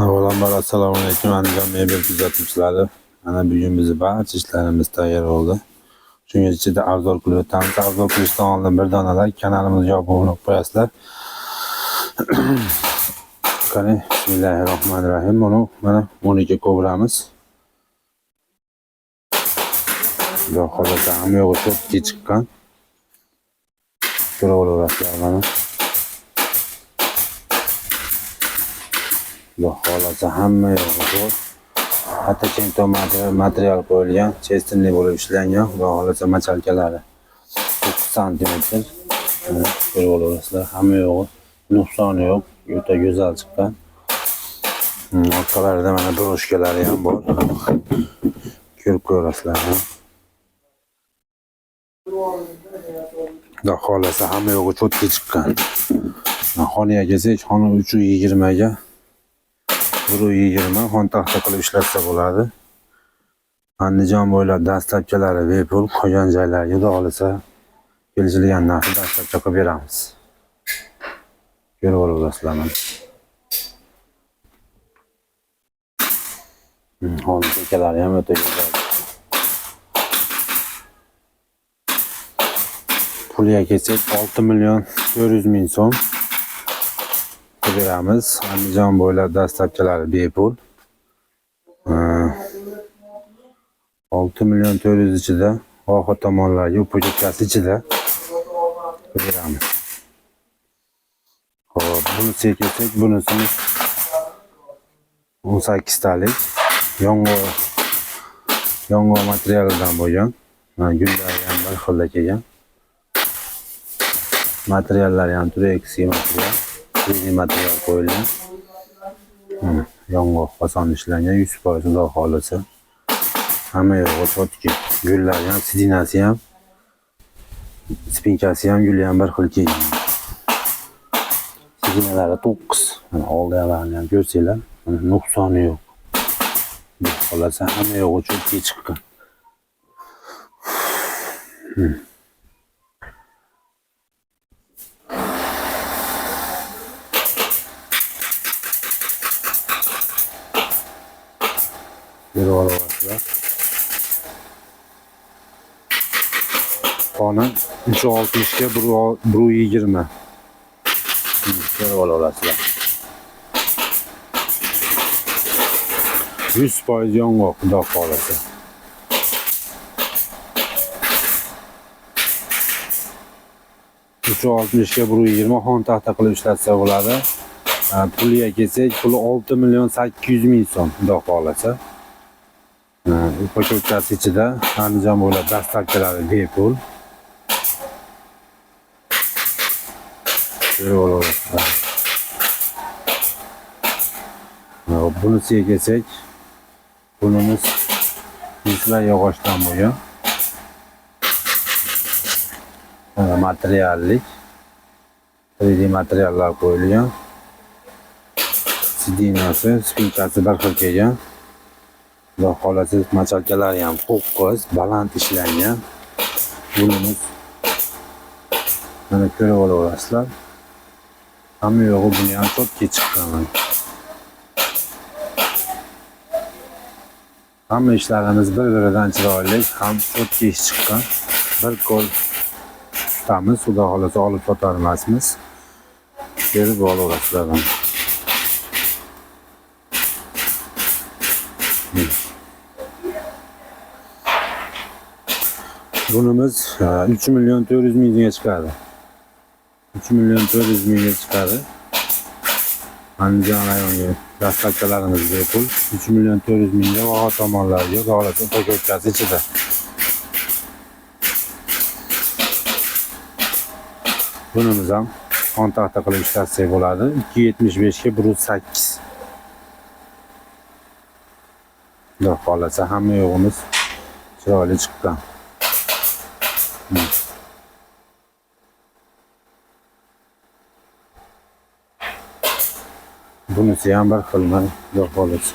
Avvalambor assalomu alaykum Andijon mebel kuzatuvchilari. Mana bugun bizni barcha ishlarimiz tayyor bo'ldi. Shunga ichida arzon qilib o'tamiz. Arzon qilishdan oldin bir donalar kanalimizga obuna bo'lib qo'yasizlar. Qani, bismillahirrohmanirrohim. Buni mana 12 ko'ramiz. Xudo xolasa hamma yo'g'i cho'tga chiqqan. Ko'raverasizlar mana. Xudo xolasa hamma yo'g'i zo'r. Hatto chento material qo'yilgan, chestinli bo'lib ishlangan. Xudo xolasa machalkalari 9 cm. Ko'raverasizlar, hamma yo'g'i nuqsoni yo'q, o'ta go'zal chiqqan. Orqalarida mana broshkalari ham bor. Ko'rib ko'rasizlar. Xudo xolasa hamma yo'g'i cho'tga chiqqan. Xonaga kelsak, xona 320 ga 120 xon taxta qilib ishlatsa bo'ladi. Andijon bo'ylab dastlabkilari bepul, qolgan joylarga xudo xolasa kelishilgan narxda dastlabki qilib beramiz. Ko'rib olasizlar mana. Xona tekalari ham o'ta go'zal. Pulga kelsak 6 million 400 ming so'm beramiz. Andijon bo'ylab dastlabkilari bepul. 6 million 400 ichida, orqa tomonlarga po'chatkasi ichida beramiz. Xo'p, bunisiga kelsak, bunisini 18 talik yong'oq materialidan bo'lgan. Gullari ham bir xilda kelgan. Materiallari ham Tureksi material. 3D material qo'yilgan. Yong'oq oson ishlangan, 100% xudo xolasa. Hamma yo'g'i cho'tki. Gullari ham, sidinasi ham, spinkasi ham, gulli ham bir xil kelgan. Sidinalari 9. Mana oldilarini ham ko'rsanglar, nuqsoni yo'q. Xudo xolasa hamma yo'g'i cho'tga chiqqan. Bir olasizlar. Xona 360 ga 120. Ko'rib olasizlar. 100% yong'oq xudo xolasa. %60 ga 120 xon taxta qilib ishlatsa bo'ladi. Puliga kelsak, puli 6 million 800 ming so'm xudo xolasa. Pochotkasi ichida Andijon bo'ylab dastlabkilari bepul. Bunisiga kelsak, bunimiz misla yog'ochdan bo'lgan. Materiallik 3D materiallar qo'yilgan. Sidinasi, spinkasi bir xil kelgan. Xudo xolasa machalkalari ham 9 baland ishlangan. Bunimiz mana ko'rib olasizlar. Hamma yo'g'i buni ham cho'tga chiqqan. Hamma ishlarimiz bir-biridan chiroyli, ham cho'tga ish chiqqan. Bir qo'l tutamiz, xudo xolasa olib sotar emasmiz. Ko'rib olasizlar. Bunimiz 3 million 400 mingga chiqadi. 3 million 400 mingga chiqadi. Andijon rayoniga dastlabkilarimiz bepul. 3 million 400 mingga va tomonlarga holatda pochotkasi ichida. Bunimiz ham xon taxta qilib ishlatsak bo'ladi. 275 ga 108. Xudo xolasa hamma yo'g'imiz chiroyli chiqqan. Bunisi ham bir xil mana xudo xolasa.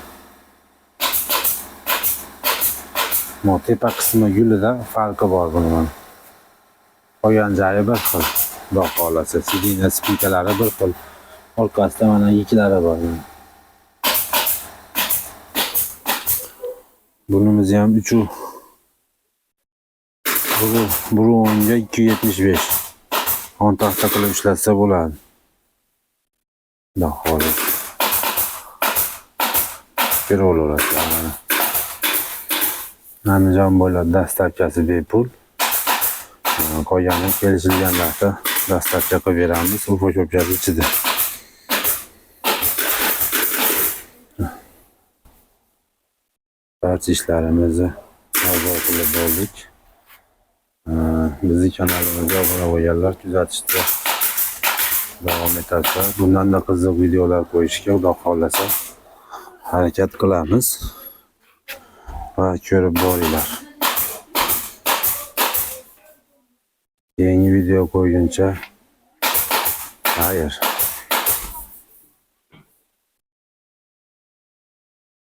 Tepa qismi gulida farqi bor buning. Qolgan joyi bir xil. Xudo xolasa, sidina spinkalari bir xil. Orqasida mana yiklari bor. Bunimiz ham 3 buru 10'ga 275. 10 taxta qilib ishlatsa bo'ladi. Xudo xolis. Bir olarak yani. Andijon bo'ylab dastlabkasi bepul. Qolgani kelishilgan narsa dastlabki qilib beramiz. Urfa ko'pchasi ichida. Barcha ishlarimizni nazorat qilib bo'ldik. Bizning kanalimizga obuna bo'lganlar kuzatishda davom etadi. Bundan da qiziq videolar qo'yishga Xudo xolasa harakat qilamiz. Va ko'rib boringlar. Yangi video qo'yguncha xayr.